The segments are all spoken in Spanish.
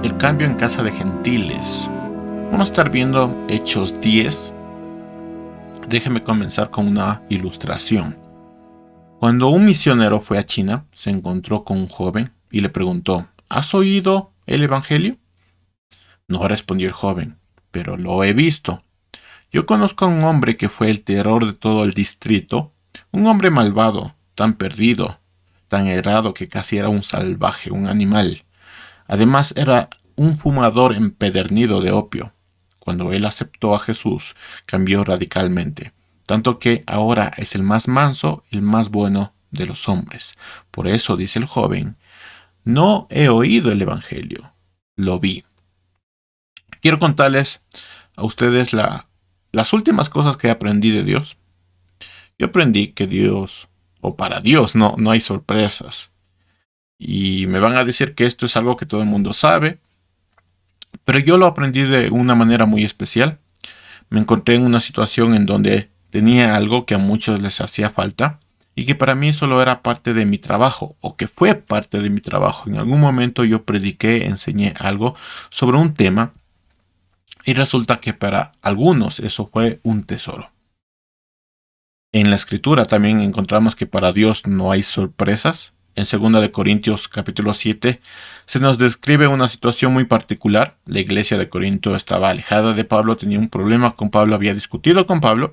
El cambio en casa de gentiles. Vamos a estar viendo Hechos 10. Déjeme comenzar con una ilustración. Cuando un misionero fue a China, se encontró con un joven y le preguntó: ¿has oído el evangelio? No, respondió el joven, pero lo he visto. Yo conozco a un hombre que fue el terror de todo el distrito, un hombre malvado, tan perdido, tan errado que casi era un salvaje, un animal. Además era un fumador empedernido de opio. Cuando él aceptó a Jesús, cambió radicalmente, tanto que ahora es el más manso, el más bueno de los hombres. Por eso, dice el joven, no he oído el evangelio, lo vi. Quiero contarles a ustedes las últimas cosas que aprendí de Dios. Yo aprendí que Dios, o para Dios, no hay sorpresas. Y me van a decir que esto es algo que todo el mundo sabe, pero yo lo aprendí de una manera muy especial. Me encontré en una situación en donde tenía algo que a muchos les hacía falta y que para mí solo era parte de mi trabajo, o que fue parte de mi trabajo. En algún momento yo prediqué, enseñé algo sobre un tema y resulta que para algunos eso fue un tesoro. En la escritura también encontramos que para Dios no hay sorpresas. En 2 Corintios capítulo 7 se nos describe una situación muy particular. La iglesia de Corinto estaba alejada de Pablo, tenía un problema con Pablo, había discutido con Pablo,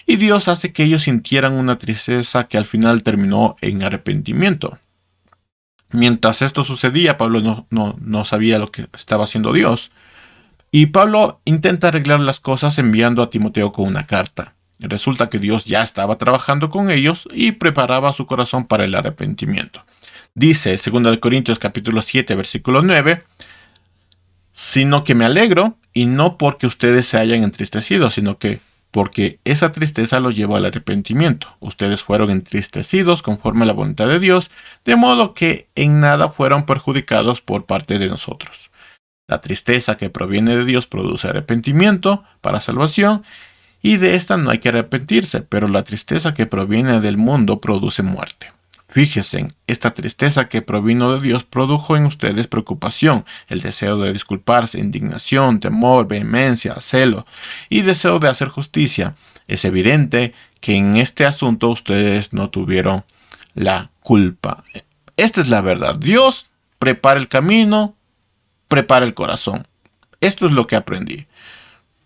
y Dios hace que ellos sintieran una tristeza que al final terminó en arrepentimiento. Mientras esto sucedía, Pablo no sabía lo que estaba haciendo Dios, y Pablo intenta arreglar las cosas enviando a Timoteo con una carta. Resulta que Dios ya estaba trabajando con ellos y preparaba su corazón para el arrepentimiento. Dice 2 Corintios capítulo 7 versículo 9, sino que me alegro, y no porque ustedes se hayan entristecido, sino que porque esa tristeza los llevó al arrepentimiento. Ustedes fueron entristecidos conforme a la voluntad de Dios, de modo que en nada fueron perjudicados por parte de nosotros. La tristeza que proviene de Dios produce arrepentimiento para salvación, y de esta no hay que arrepentirse, pero la tristeza que proviene del mundo produce muerte. Fíjense, esta tristeza que provino de Dios produjo en ustedes preocupación, el deseo de disculparse, indignación, temor, vehemencia, celo y deseo de hacer justicia. Es evidente que en este asunto ustedes no tuvieron la culpa. Esta es la verdad. Dios prepara el camino, prepara el corazón. Esto es lo que aprendí.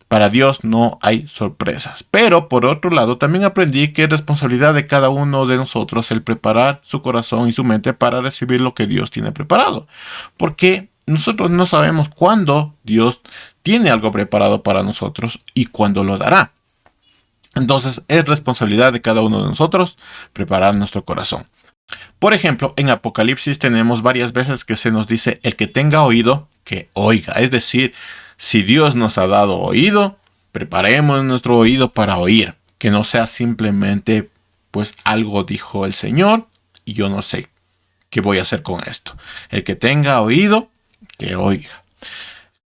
Para Dios no hay sorpresas. Pero por otro lado también aprendí que es responsabilidad de cada uno de nosotros el preparar su corazón y su mente para recibir lo que Dios tiene preparado. Porque nosotros no sabemos cuándo Dios tiene algo preparado para nosotros y cuándo lo dará. Entonces es responsabilidad de cada uno de nosotros preparar nuestro corazón. Por ejemplo, en Apocalipsis tenemos varias veces que se nos dice: el que tenga oído, que oiga. Es decir, si Dios nos ha dado oído, preparemos nuestro oído para oír. Que no sea simplemente, pues algo dijo el Señor y yo no sé qué voy a hacer con esto. El que tenga oído, que oiga.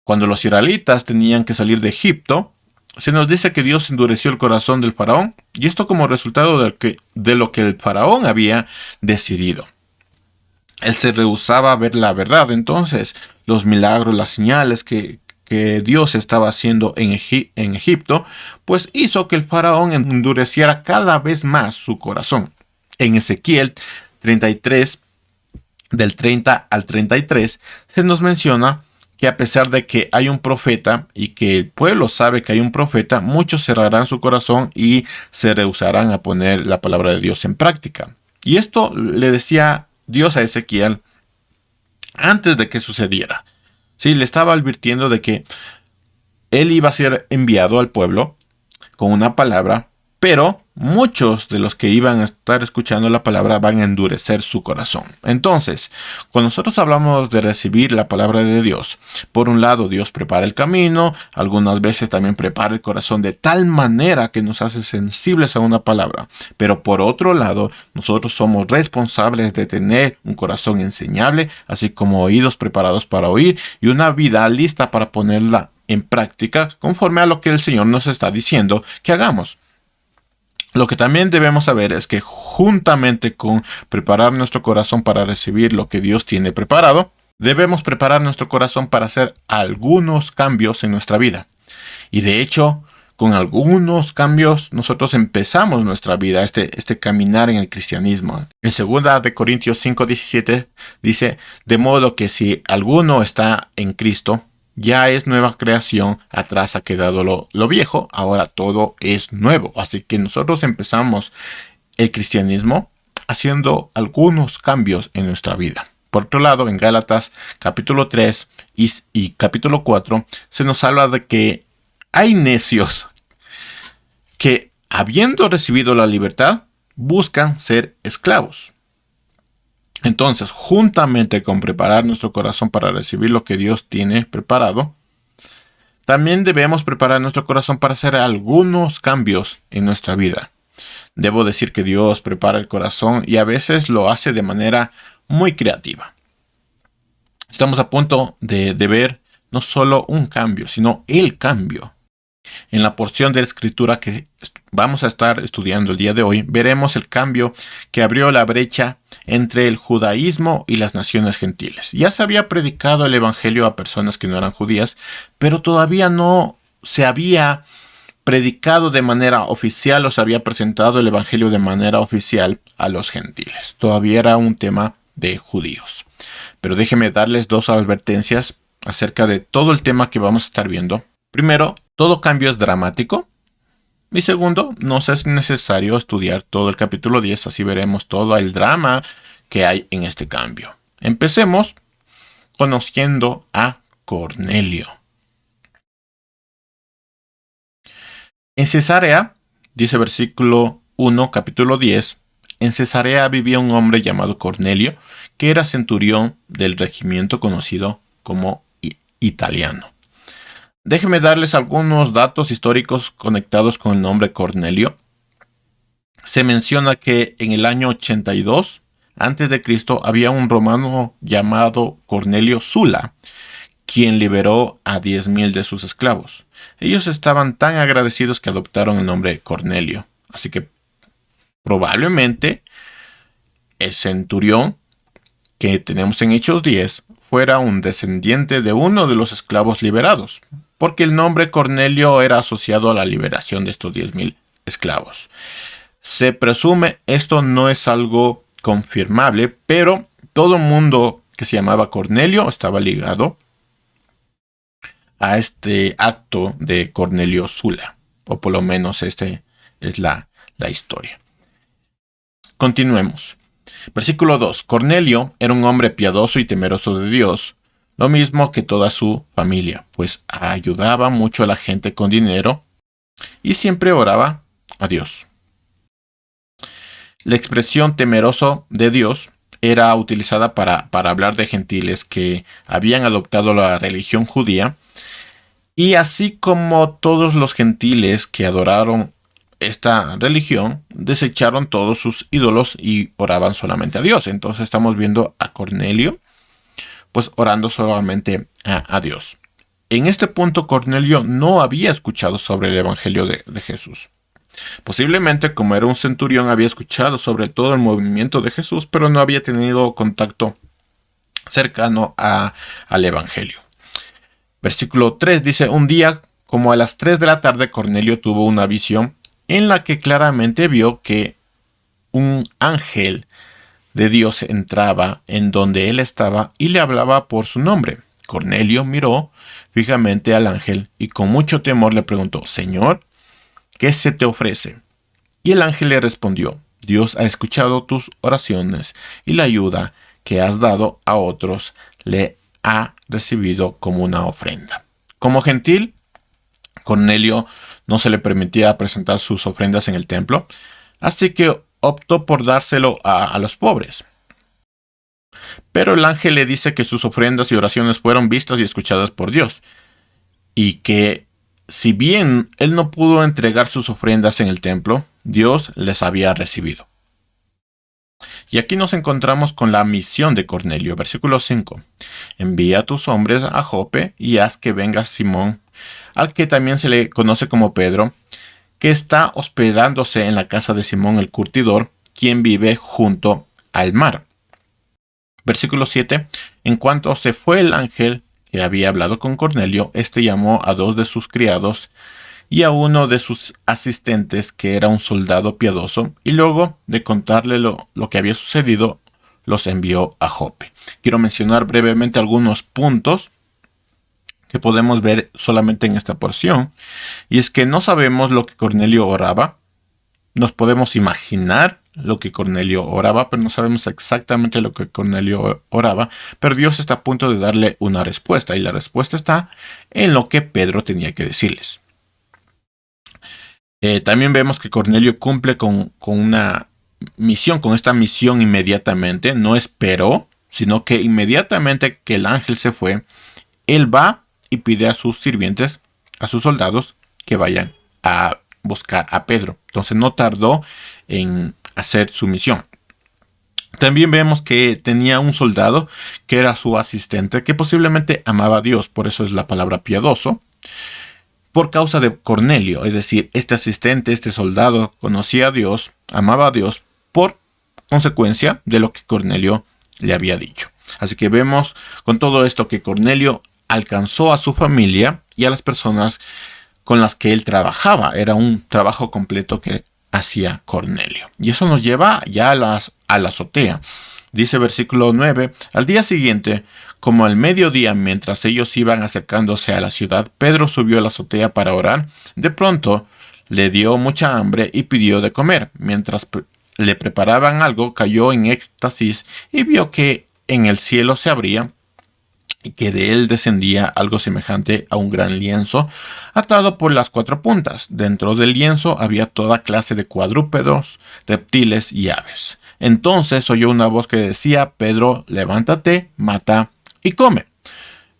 Cuando los israelitas tenían que salir de Egipto, se nos dice que Dios endureció el corazón del faraón, y esto como resultado de lo que el faraón había decidido. Él se rehusaba a ver la verdad. Entonces, los milagros, las señales que Dios estaba haciendo en Egipto, pues hizo que el faraón endureciera cada vez más su corazón. En Ezequiel 33, del 30 al 33, se nos menciona que a pesar de que hay un profeta y que el pueblo sabe que hay un profeta, muchos cerrarán su corazón y se rehusarán a poner la palabra de Dios en práctica. Y esto le decía Dios a Ezequiel antes de que sucediera. Sí, le estaba advirtiendo de que él iba a ser enviado al pueblo con una palabra, pero muchos de los que iban a estar escuchando la palabra van a endurecer su corazón. Entonces, cuando nosotros hablamos de recibir la palabra de Dios, por un lado Dios prepara el camino, algunas veces también prepara el corazón de tal manera que nos hace sensibles a una palabra, pero por otro lado nosotros somos responsables de tener un corazón enseñable, así como oídos preparados para oír y una vida lista para ponerla en práctica conforme a lo que el Señor nos está diciendo que hagamos. Lo que también debemos saber es que juntamente con preparar nuestro corazón para recibir lo que Dios tiene preparado, Debemos preparar nuestro corazón para hacer algunos cambios en nuestra vida. Y de hecho, con algunos cambios nosotros empezamos nuestra vida, este caminar en el cristianismo. En 2 de Corintios 5:17 dice, de modo que si alguno está en Cristo, ya es nueva creación, atrás ha quedado lo viejo, ahora todo es nuevo. Así que nosotros empezamos el cristianismo haciendo algunos cambios en nuestra vida. Por otro lado, en Gálatas capítulo 3 y capítulo 4 se nos habla de que hay necios que, habiendo recibido la libertad, buscan ser esclavos. Entonces, juntamente con preparar nuestro corazón para recibir lo que Dios tiene preparado, también debemos preparar nuestro corazón para hacer algunos cambios en nuestra vida. Debo decir que Dios prepara el corazón y a veces lo hace de manera muy creativa. Estamos a punto de ver no solo un cambio, sino el cambio. En la porción de la escritura que vamos a estar estudiando el día de hoy, veremos el cambio que abrió la brecha entre el judaísmo y las naciones gentiles. Ya se había predicado el evangelio a personas que no eran judías, pero todavía no se había predicado de manera oficial o se había presentado el evangelio de manera oficial a los gentiles. Todavía era un tema de judíos. Pero déjenme darles dos advertencias acerca de todo el tema que vamos a estar viendo. Primero, todo cambio es dramático. Y segundo, no es necesario estudiar todo el capítulo 10, así veremos todo el drama que hay en este cambio. Empecemos conociendo a Cornelio. En Cesarea, dice versículo 1, capítulo 10, en Cesarea vivía un hombre llamado Cornelio, que era centurión del regimiento conocido como italiano. Déjenme darles algunos datos históricos conectados con el nombre Cornelio. Se menciona que en el año 82 a.C. había un romano llamado Cornelio Sula, quien liberó a 10,000 de sus esclavos. Ellos estaban tan agradecidos que adoptaron el nombre Cornelio. Así que probablemente el centurión que tenemos en Hechos 10 fuera un descendiente de uno de los esclavos liberados, porque el nombre Cornelio era asociado a la liberación de estos 10,000 esclavos. Se presume, esto no es algo confirmable, pero todo el mundo que se llamaba Cornelio estaba ligado a este acto de Cornelio Sula, o por lo menos este es la historia. Continuemos. Versículo 2. Cornelio era un hombre piadoso y temeroso de Dios, lo mismo que toda su familia, pues ayudaba mucho a la gente con dinero y siempre oraba a Dios. La expresión temeroso de Dios era utilizada para hablar de gentiles que habían adoptado la religión judía, y así como todos los gentiles que adoraron esta religión, desecharon todos sus ídolos y oraban solamente a Dios. Entonces estamos viendo a Cornelio pues orando solamente a Dios. En este punto Cornelio no había escuchado sobre el evangelio de Jesús. Posiblemente, como era un centurión, había escuchado sobre todo el movimiento de Jesús, pero no había tenido contacto cercano al evangelio. Versículo 3 dice, un día como a las 3 de la tarde Cornelio tuvo una visión en la que claramente vio que un ángel de Dios entraba en donde él estaba y le hablaba por su nombre. Cornelio miró fijamente al ángel y con mucho temor le preguntó, Señor, ¿qué se te ofrece? Y el ángel le respondió, Dios ha escuchado tus oraciones y la ayuda que has dado a otros le ha recibido como una ofrenda. Como gentil, Cornelio no se le permitía presentar sus ofrendas en el templo, así que optó por dárselo a los pobres. Pero el ángel le dice que sus ofrendas y oraciones fueron vistas y escuchadas por Dios, y que si bien él no pudo entregar sus ofrendas en el templo, Dios les había recibido. Y aquí nos encontramos con la misión de Cornelio, versículo 5. Envía a tus hombres a Jope y haz que venga Simón, al que también se le conoce como Pedro, que está hospedándose en la casa de Simón el curtidor, quien vive junto al mar. Versículo 7. En cuanto se fue el ángel que había hablado con Cornelio, este llamó a 2 de sus criados y a uno de sus asistentes, que era un soldado piadoso, y luego de contarle lo que había sucedido, los envió a Jope. Quiero mencionar brevemente algunos puntos que podemos ver solamente en esta porción, y es que no sabemos lo que Cornelio oraba. Nos podemos imaginar lo que Cornelio oraba, pero no sabemos exactamente lo que Cornelio oraba, pero Dios está a punto de darle una respuesta, y la respuesta está en lo que Pedro tenía que decirles. También vemos que Cornelio cumple con una misión, con esta misión inmediatamente. No esperó, sino que inmediatamente que el ángel se fue, él va y pide a sus sirvientes, a sus soldados, que vayan a buscar a Pedro. Entonces no tardó en hacer su misión. También vemos que tenía un soldado que era su asistente, que posiblemente amaba a Dios, por eso es la palabra piadoso, por causa de Cornelio. Es decir, este asistente, este soldado, conocía a Dios, amaba a Dios, por consecuencia de lo que Cornelio le había dicho. Así que vemos con todo esto que Cornelio alcanzó a su familia y a las personas con las que él trabajaba. Era un trabajo completo que hacía Cornelio. Y eso nos lleva ya a la azotea. Dice versículo 9, al día siguiente, como al mediodía, mientras ellos iban acercándose a la ciudad, Pedro subió a la azotea para orar. De pronto le dio mucha hambre y pidió de comer. Mientras le preparaban algo, cayó en éxtasis y vio que en el cielo se abría y que de él descendía algo semejante a un gran lienzo atado por las 4 puntas. Dentro del lienzo había toda clase de cuadrúpedos, reptiles y aves. Entonces oyó una voz que decía: Pedro, levántate, mata y come.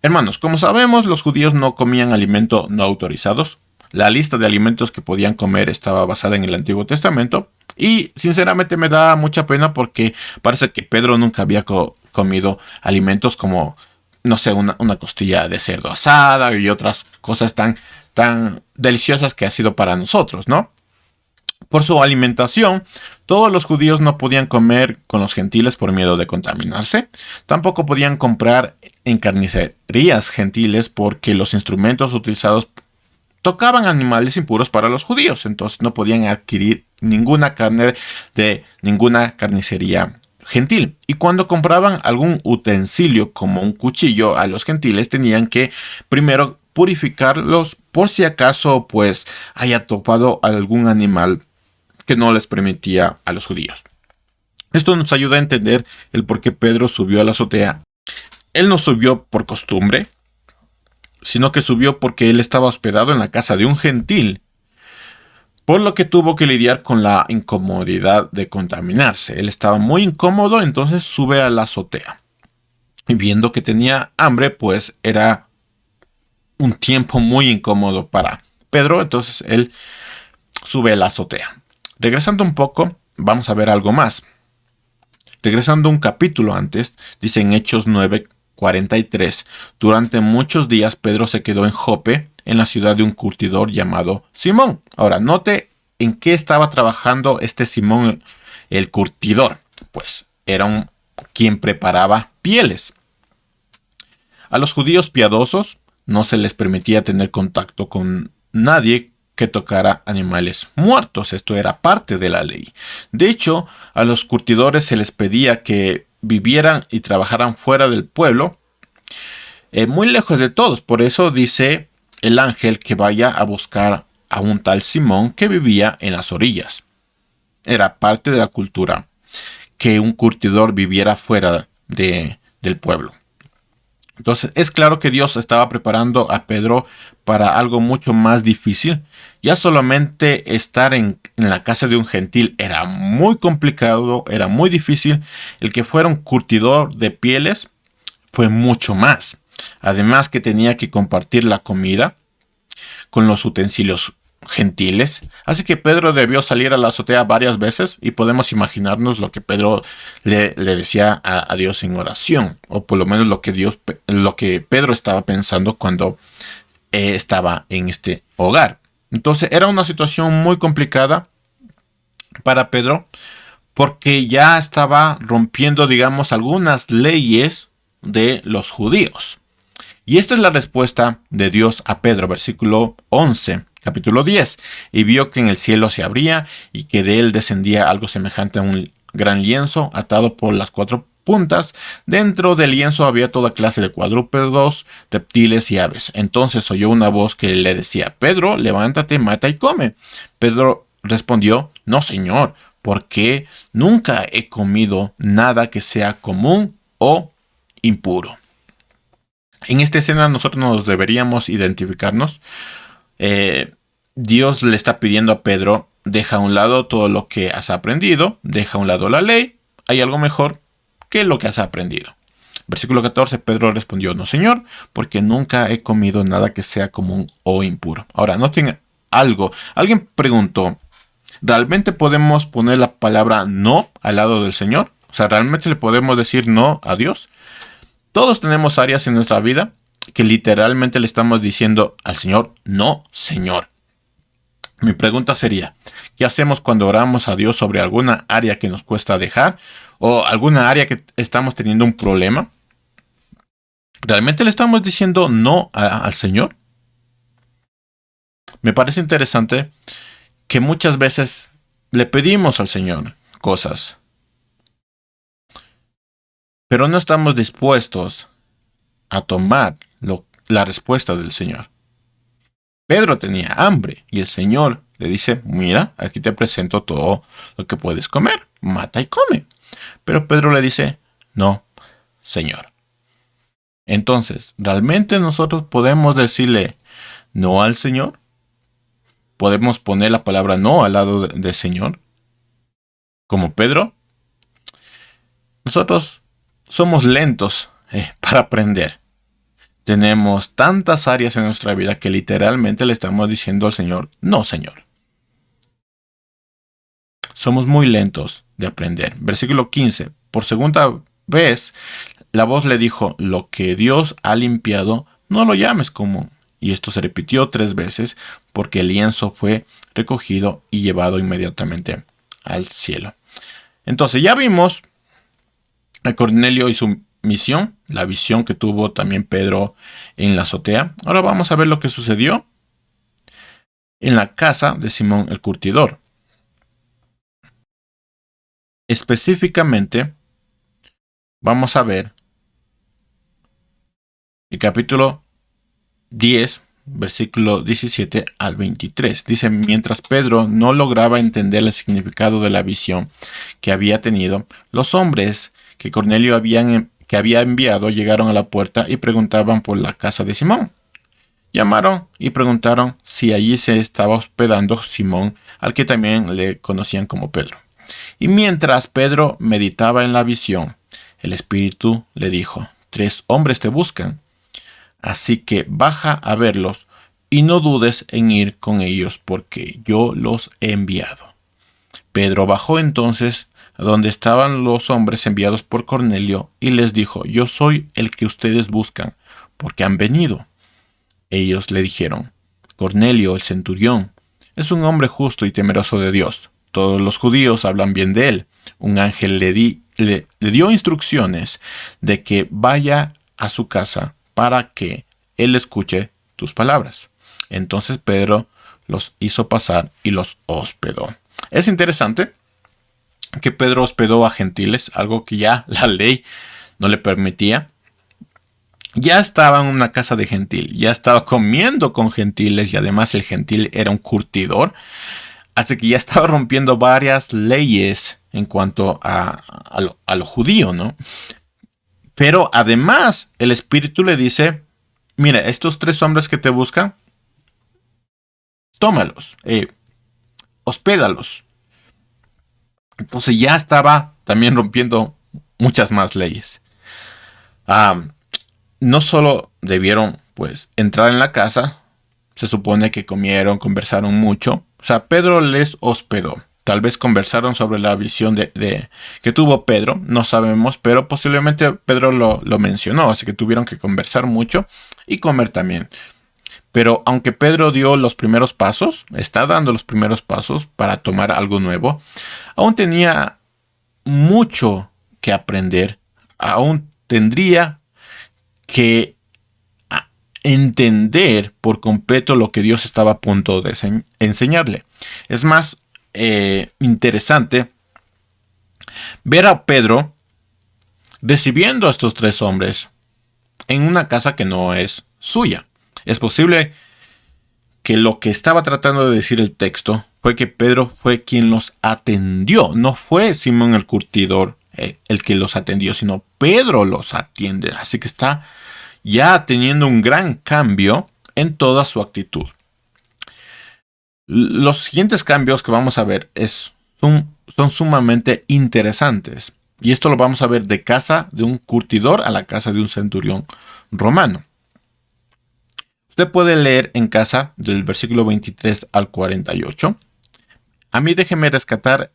Hermanos, como sabemos, los judíos no comían alimentos no autorizados. La lista de alimentos que podían comer estaba basada en el Antiguo Testamento. Y sinceramente me da mucha pena porque parece que Pedro nunca había comido alimentos como, no sé, una costilla de cerdo asada y otras cosas tan deliciosas que ha sido para nosotros, ¿no? Por su alimentación, todos los judíos no podían comer con los gentiles por miedo de contaminarse. Tampoco podían comprar en carnicerías gentiles porque los instrumentos utilizados tocaban animales impuros para los judíos. Entonces no podían adquirir ninguna carne de ninguna carnicería gentil. Y cuando compraban algún utensilio como un cuchillo a los gentiles, tenían que primero purificarlos por si acaso pues haya topado algún animal que no les permitía a los judíos. Esto nos ayuda a entender el por qué Pedro subió a la azotea. Él no subió por costumbre, sino que subió porque él estaba hospedado en la casa de un gentil, por lo que tuvo que lidiar con la incomodidad de contaminarse. Él estaba muy incómodo, entonces sube a la azotea. Y viendo que tenía hambre, pues era un tiempo muy incómodo para Pedro, entonces él sube a la azotea. Regresando un poco, vamos a ver algo más. Regresando un capítulo antes, dice en Hechos 9:43, durante muchos días Pedro se quedó en Jope, en la ciudad de un curtidor llamado Simón. Ahora, note en qué estaba trabajando este Simón, el curtidor. Pues era quien preparaba pieles. A los judíos piadosos no se les permitía tener contacto con nadie que tocara animales muertos. Esto era parte de la ley. De hecho, a los curtidores se les pedía que vivieran y trabajaran fuera del pueblo, muy lejos de todos. Por eso dice el ángel que vaya a buscar a un tal Simón que vivía en las orillas. Era parte de la cultura que un curtidor viviera fuera del pueblo. Entonces es claro que Dios estaba preparando a Pedro para algo mucho más difícil. Ya solamente estar en la casa de un gentil era muy complicado, era muy difícil. El que fuera un curtidor de pieles fue mucho más. Además que tenía que compartir la comida con los utensilios gentiles. Así que Pedro debió salir a la azotea varias veces y podemos imaginarnos lo que Pedro le decía a Dios en oración, o por lo menos lo que Pedro estaba pensando cuando estaba en este hogar. Entonces era una situación muy complicada para Pedro porque ya estaba rompiendo, digamos, algunas leyes de los judíos. Y esta es la respuesta de Dios a Pedro, versículo 11, capítulo 10. Y vio que en el cielo se abría y que de él descendía algo semejante a un gran lienzo atado por las cuatro puntas. Dentro del lienzo había toda clase de cuadrúpedos, reptiles y aves. Entonces oyó una voz que le decía: Pedro, levántate, mata y come. Pedro respondió: no, Señor, porque nunca he comido nada que sea común o impuro. En esta escena nosotros nos deberíamos identificarnos. Dios le está pidiendo a Pedro: deja a un lado todo lo que has aprendido, deja a un lado la ley, hay algo mejor que lo que has aprendido. Versículo 14, Pedro respondió: no, Señor, porque nunca he comido nada que sea común o impuro. Ahora, noten algo. Alguien preguntó: ¿realmente podemos poner la palabra no al lado del Señor? O sea, ¿realmente le podemos decir no a Dios? Todos tenemos áreas en nuestra vida que literalmente le estamos diciendo al Señor: no, Señor. Mi pregunta sería: ¿qué hacemos cuando oramos a Dios sobre alguna área que nos cuesta dejar o alguna área que estamos teniendo un problema? ¿Realmente le estamos diciendo no al Señor? Me parece interesante que muchas veces le pedimos al Señor cosas, pero no estamos dispuestos a tomar la respuesta del Señor. Pedro tenía hambre y el Señor le dice: mira, aquí te presento todo lo que puedes comer, mata y come. Pero Pedro le dice: no, Señor. Entonces, ¿realmente nosotros podemos decirle no al Señor? ¿Podemos poner la palabra no al lado de Señor? Como Pedro, nosotros somos lentos para aprender. Tenemos tantas áreas en nuestra vida que literalmente le estamos diciendo al Señor: no, Señor. Somos muy lentos de aprender. Versículo 15. Por segunda vez, la voz le dijo: lo que Dios ha limpiado, no lo llames común. Y esto se repitió 3 veces, porque el lienzo fue recogido y llevado inmediatamente al cielo. Entonces ya vimos a Cornelio y su misión, la visión que tuvo también Pedro en la azotea. Ahora vamos a ver lo que sucedió en la casa de Simón el curtidor. Específicamente, vamos a ver el capítulo 10, versículo 17 al 23. Dice: mientras Pedro no lograba entender el significado de la visión que había tenido, los hombres que Cornelio había enviado llegaron a la puerta y preguntaban por la casa de Simón. Llamaron y preguntaron si allí se estaba hospedando Simón, al que también le conocían como Pedro. Y mientras Pedro meditaba en la visión, el Espíritu le dijo: 3 hombres te buscan, así que baja a verlos y no dudes en ir con ellos, porque yo los he enviado. Pedro bajó entonces a donde estaban los hombres enviados por Cornelio y les dijo: yo soy el que ustedes buscan, porque han venido. Ellos le dijeron: Cornelio, el centurión, es un hombre justo y temeroso de Dios. Todos los judíos hablan bien de él. Un ángel le dio instrucciones de que vaya a su casa para que él escuche tus palabras. Entonces Pedro los hizo pasar y los hospedó. Es interesante que Pedro hospedó a gentiles, algo que ya la ley no le permitía. Ya estaba en una casa de gentil, ya estaba comiendo con gentiles y además el gentil era un curtidor. Así que ya estaba rompiendo varias leyes en cuanto a lo judío, ¿no? Pero además el Espíritu le dice: mira, estos 3 hombres que te buscan, tómalos, hospédalos. Entonces ya estaba también rompiendo muchas más leyes. No solo debieron pues entrar en la casa, se supone que comieron, conversaron mucho. O sea, Pedro les hospedó. Tal vez conversaron sobre la visión que tuvo Pedro, no sabemos, pero posiblemente Pedro lo mencionó, así que tuvieron que conversar mucho y comer también. Pero aunque Pedro dio los primeros pasos, está dando los primeros pasos para tomar algo nuevo, aún tenía mucho que aprender, aún tendría que entender por completo lo que Dios estaba a punto de enseñarle. Es más interesante ver a Pedro recibiendo a estos 3 hombres en una casa que no es suya. Es posible que lo que estaba tratando de decir el texto fue que Pedro fue quien los atendió. No fue Simón el curtidor el que los atendió, sino Pedro los atiende. Así que está ya teniendo un gran cambio en toda su actitud. Los siguientes cambios que vamos a ver son sumamente interesantes. Y esto lo vamos a ver de casa de un curtidor a la casa de un centurión romano. Usted puede leer en casa del versículo 23 al 48. A mí déjeme rescatar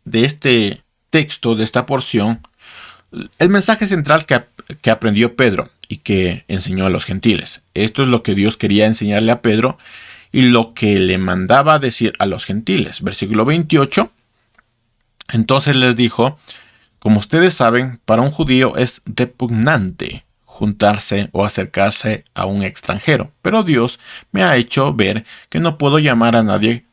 de este texto, de esta porción, el mensaje central que aprendió Pedro y que enseñó a los gentiles. Esto es lo que Dios quería enseñarle a Pedro y lo que le mandaba decir a los gentiles. Versículo 28. Entonces les dijo: como ustedes saben, para un judío es repugnante juntarse o acercarse a un extranjero, pero Dios me ha hecho ver que no puedo llamar a nadie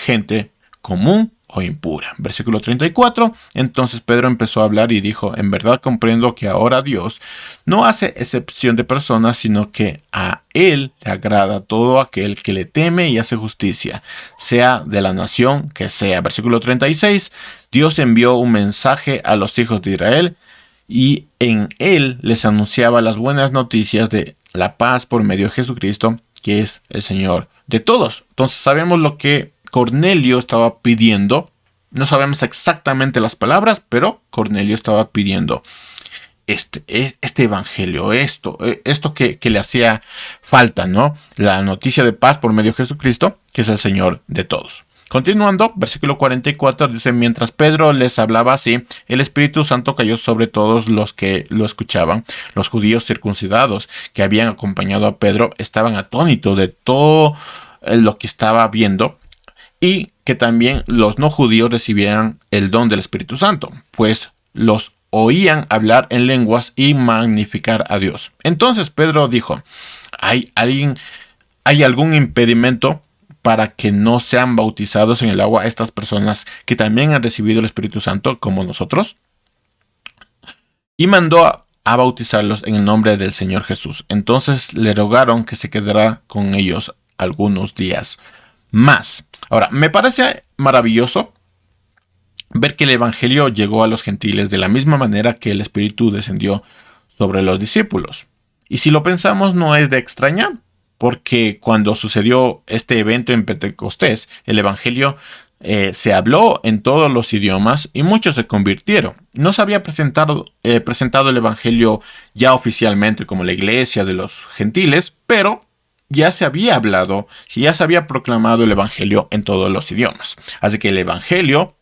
gente común o impura. Versículo 34. Entonces Pedro empezó a hablar y dijo: en verdad comprendo que ahora Dios no hace excepción de personas, sino que a Él le agrada todo aquel que le teme y hace justicia, sea de la nación que sea. Versículo 36. Dios envió un mensaje a los hijos de Israel y en él les anunciaba las buenas noticias de la paz por medio de Jesucristo, que es el Señor de todos. Entonces sabemos lo que Cornelio estaba pidiendo. No sabemos exactamente las palabras, pero Cornelio estaba pidiendo este evangelio, esto que le hacía falta, ¿no? La noticia de paz por medio de Jesucristo, que es el Señor de todos. Continuando, versículo 44 dice: mientras Pedro les hablaba así, el Espíritu Santo cayó sobre todos los que lo escuchaban. Los judíos circuncidados que habían acompañado a Pedro estaban atónitos de todo lo que estaba viendo, y que también los no judíos recibieran el don del Espíritu Santo, pues los oían hablar en lenguas y magnificar a Dios. Entonces Pedro dijo: ¿Hay algún impedimento para que no sean bautizados en el agua estas personas que también han recibido el Espíritu Santo como nosotros? Y mandó a bautizarlos en el nombre del Señor Jesús. Entonces le rogaron que se quedara con ellos algunos días más. Ahora, me parece maravilloso ver que el Evangelio llegó a los gentiles de la misma manera que el Espíritu descendió sobre los discípulos. Y si lo pensamos, no es de extrañar, porque cuando sucedió este evento en Pentecostés, el Evangelio se habló en todos los idiomas y muchos se convirtieron. No se había presentado el Evangelio ya oficialmente como la iglesia de los gentiles, pero ya se había hablado, ya se había proclamado el Evangelio en todos los idiomas. Así que el Evangelio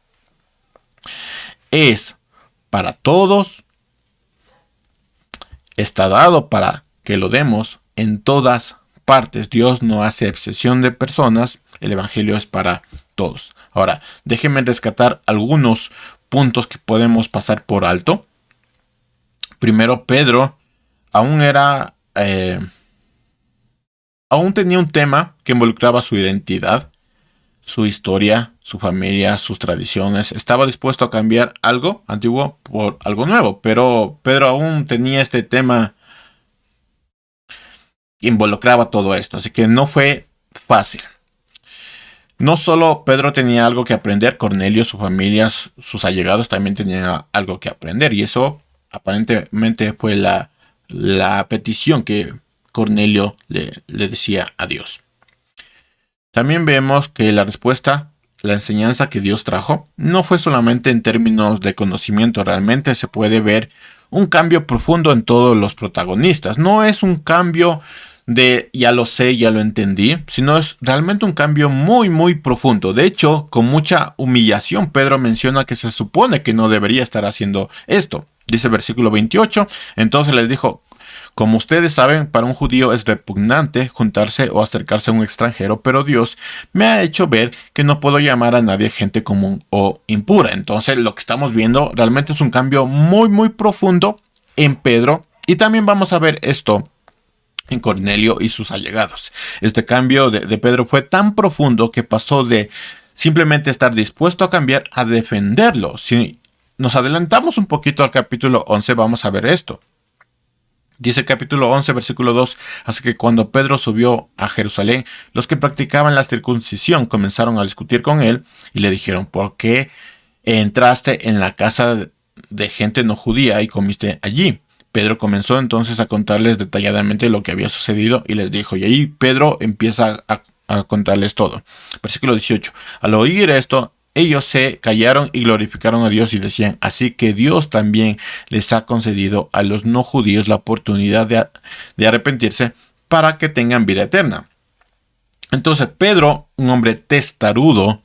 es para todos, está dado para que lo demos en todas partes. Dios no hace excepción de personas, el Evangelio es para todos. Ahora, déjenme rescatar algunos puntos que podemos pasar por alto. Primero, Pedro aún tenía un tema que involucraba su identidad, su historia, su familia, sus tradiciones. Estaba dispuesto a cambiar algo antiguo por algo nuevo, pero Pedro aún tenía este tema que involucraba todo esto, así que no fue fácil. No solo Pedro tenía algo que aprender, Cornelio, su familia, sus allegados también tenían algo que aprender, y eso aparentemente fue la petición que Cornelio le decía a Dios. También vemos que la respuesta, la enseñanza que Dios trajo, no fue solamente en términos de conocimiento. Realmente se puede ver un cambio profundo en todos los protagonistas. No es un cambio de ya lo sé, ya lo entendí, sino es realmente un cambio muy, muy profundo. De hecho, con mucha humillación, Pedro menciona que se supone que no debería estar haciendo esto. Dice versículo 28, entonces les dijo: Como ustedes saben, para un judío es repugnante juntarse o acercarse a un extranjero, pero Dios me ha hecho ver que no puedo llamar a nadie gente común o impura. Entonces, lo que estamos viendo realmente es un cambio muy profundo en Pedro, y también vamos a ver esto en Cornelio y sus allegados. Este cambio de Pedro fue tan profundo que pasó de simplemente estar dispuesto a cambiar a defenderlo. Si nos adelantamos un poquito al capítulo 11, vamos a ver esto. Dice el capítulo 11, versículo 2, así que cuando Pedro subió a Jerusalén, los que practicaban la circuncisión comenzaron a discutir con él y le dijeron, ¿por qué entraste en la casa de gente no judía y comiste allí? Pedro comenzó entonces a contarles detalladamente lo que había sucedido y les dijo, y ahí Pedro empieza a contarles todo. Versículo 18, al oír esto, ellos se callaron y glorificaron a Dios y decían, así que Dios también les ha concedido a los no judíos la oportunidad de arrepentirse para que tengan vida eterna. Entonces Pedro, un hombre testarudo,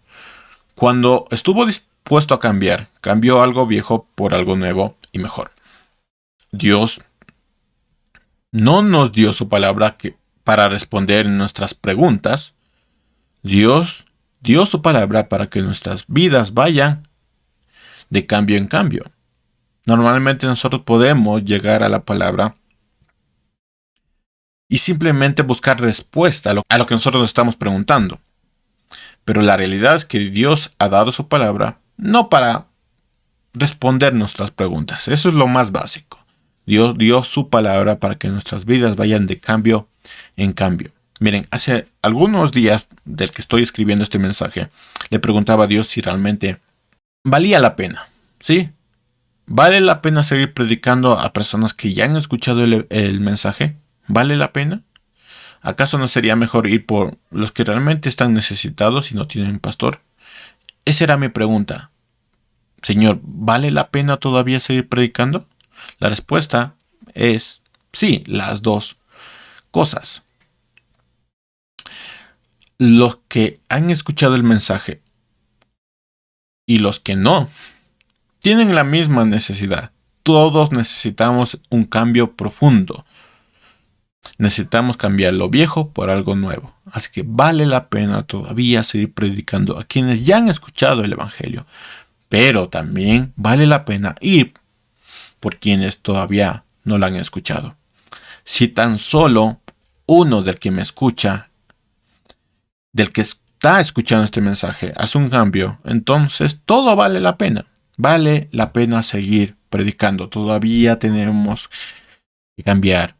cuando estuvo dispuesto a cambiar, cambió algo viejo por algo nuevo y mejor. Dios no nos dio su palabra para responder nuestras preguntas. Dios dio su palabra para que nuestras vidas vayan de cambio en cambio. Normalmente nosotros podemos llegar a la palabra y simplemente buscar respuesta a lo que nosotros nos estamos preguntando. Pero la realidad es que Dios ha dado su palabra no para responder nuestras preguntas. Eso es lo más básico. Dios dio su palabra para que nuestras vidas vayan de cambio en cambio. Miren, hace algunos días del que estoy escribiendo este mensaje, le preguntaba a Dios si realmente valía la pena. ¿Sí? ¿Vale la pena seguir predicando a personas que ya han escuchado el mensaje? ¿Vale la pena? ¿Acaso no sería mejor ir por los que realmente están necesitados y no tienen un pastor? Esa era mi pregunta. Señor, ¿vale la pena todavía seguir predicando? La respuesta es sí, las dos cosas. Los que han escuchado el mensaje y los que no tienen la misma necesidad. Todos necesitamos un cambio profundo. Necesitamos cambiar lo viejo por algo nuevo. Así que vale la pena todavía seguir predicando a quienes ya han escuchado el Evangelio. Pero también vale la pena ir por quienes todavía no lo han escuchado. Si tan solo uno del que me escucha, del que está escuchando este mensaje, hace un cambio, entonces todo vale la pena. Vale la pena seguir predicando. Todavía tenemos que cambiar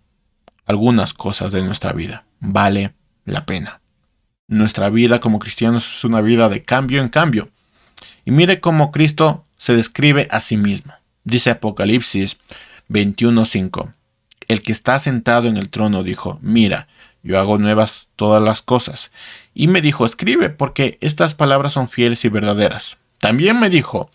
algunas cosas de nuestra vida. Vale la pena. Nuestra vida como cristianos es una vida de cambio en cambio. Y mire cómo Cristo se describe a sí mismo. Dice Apocalipsis 21:5. El que está sentado en el trono dijo, mira, yo hago nuevas todas las cosas. Y me dijo, escribe, porque estas palabras son fieles y verdaderas. También me dijo,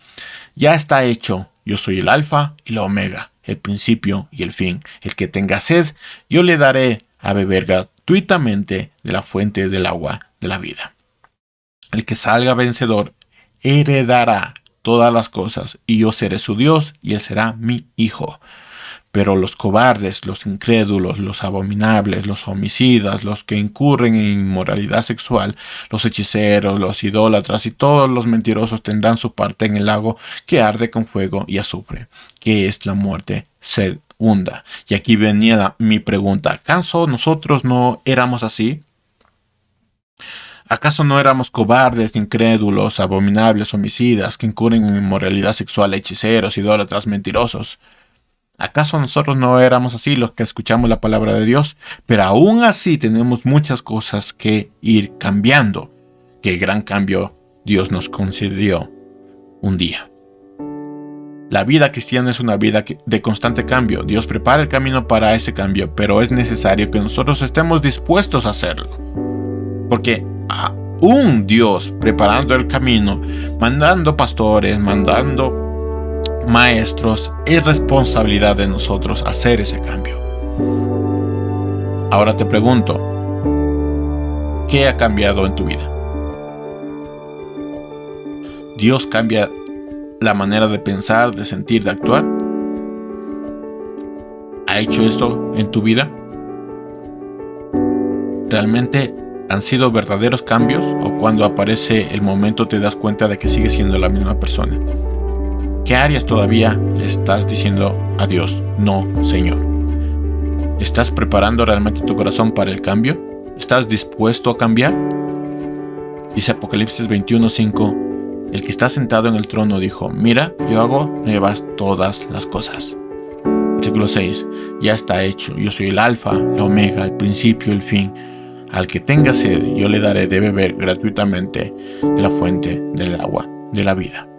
ya está hecho, yo soy el alfa y la omega, el principio y el fin. El que tenga sed, yo le daré a beber gratuitamente de la fuente del agua de la vida. El que salga vencedor heredará todas las cosas, y yo seré su Dios, y él será mi hijo. Pero los cobardes, los incrédulos, los abominables, los homicidas, los que incurren en inmoralidad sexual, los hechiceros, los idólatras y todos los mentirosos tendrán su parte en el lago que arde con fuego y azufre, que es la muerte segunda. Y aquí venía mi pregunta, ¿acaso nosotros no éramos así? ¿Acaso no éramos cobardes, incrédulos, abominables, homicidas, que incurren en inmoralidad sexual, hechiceros, idólatras, mentirosos? ¿Acaso nosotros no éramos así los que escuchamos la palabra de Dios? Pero aún así tenemos muchas cosas que ir cambiando. Qué gran cambio Dios nos concedió un día. La vida cristiana es una vida de constante cambio. Dios prepara el camino para ese cambio, pero es necesario que nosotros estemos dispuestos a hacerlo. Porque un Dios preparando el camino, mandando pastores, mandando maestros, es responsabilidad de nosotros hacer ese cambio. Ahora te pregunto, ¿qué ha cambiado en tu vida? ¿Dios cambia la manera de pensar, de sentir, de actuar? ¿Ha ha hecho esto en tu vida? ¿Realmente han sido verdaderos cambios o cuando aparece el momento te das cuenta de que sigues siendo la misma persona? ¿Qué áreas todavía le estás diciendo a Dios, no, Señor? ¿Estás preparando realmente tu corazón para el cambio? ¿Estás dispuesto a cambiar? Dice Apocalipsis 21:5, el que está sentado en el trono dijo, mira, yo hago nuevas todas las cosas. Versículo 6, ya está hecho, yo soy el alfa, la omega, el principio y el fin. Al que tenga sed, yo le daré de beber gratuitamente de la fuente del agua de la vida.